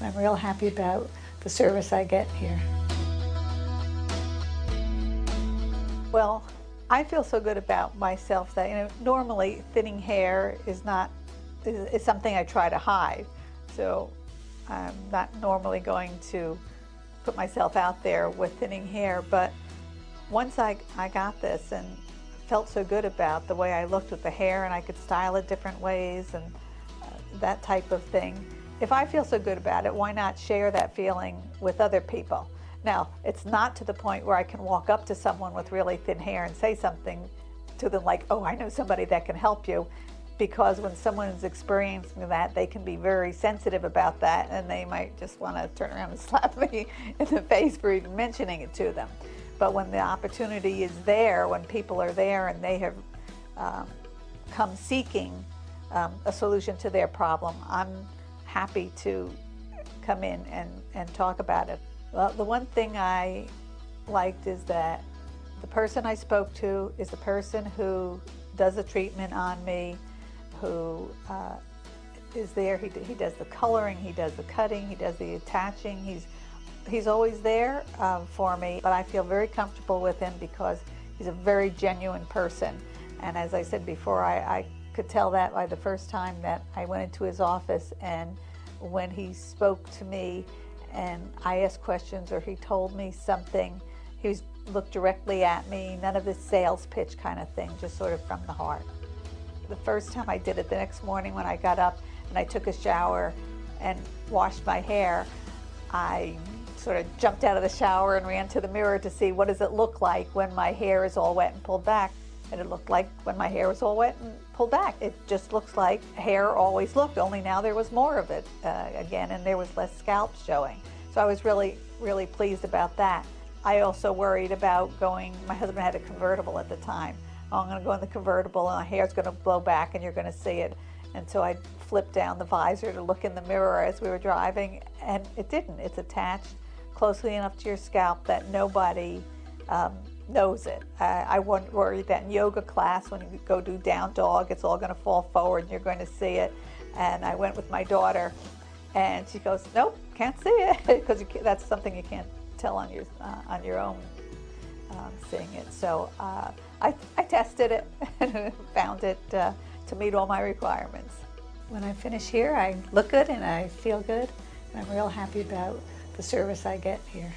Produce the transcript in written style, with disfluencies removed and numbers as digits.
I'm real happy about the service I get here. Well, I feel so good about myself that, normally thinning hair is something I try to hide. So I'm not normally going to put myself out there with thinning hair, but once I got this and felt so good about the way I looked with the hair, and I could style it different ways and that type of thing. If I feel so good about it, why not share that feeling with other people? Now, it's not to the point where I can walk up to someone with really thin hair and say something to them like, oh, I know somebody that can help you, because when someone is experiencing that, they can be very sensitive about that, and they might just want to turn around and slap me in the face for even mentioning it to them. But when the opportunity is there, when people are there and they have come seeking a solution to their problem, I'm happy to come in and talk about it. Well, the one thing I liked is that the person I spoke to is the person who does the treatment on me, who is there. He does the coloring, he does the cutting, he does the attaching. He's always there for me, but I feel very comfortable with him because he's a very genuine person. And as I said before, I could tell that by the first time that I went into his office, and when he spoke to me and I asked questions or he told me something, he looked directly at me, none of this sales pitch kind of thing, just sort of from the heart. The first time I did it, the next morning when I got up and I took a shower and washed my hair, I sort of jumped out of the shower and ran to the mirror to see what does it look like when my hair is all wet and pulled back. And it looked like when my hair was all wet and pulled back. It just looks like hair always looked, only now there was more of it again, and there was less scalp showing. So I was really, really pleased about that. I also worried about my husband had a convertible at the time. Oh, I'm going to go in the convertible and my hair's going to blow back and you're going to see it. And so I flipped down the visor to look in the mirror as we were driving, and it didn't. It's attached closely enough to your scalp that nobody knows it. I wouldn't worry that in yoga class when you go do down dog, it's all going to fall forward and you're going to see it. And I went with my daughter and she goes, nope, can't see it, because that's something you can't tell on your own seeing it. So I tested it and found it to meet all my requirements. When I finish here, I look good and I feel good, and I'm real happy about the service I get here.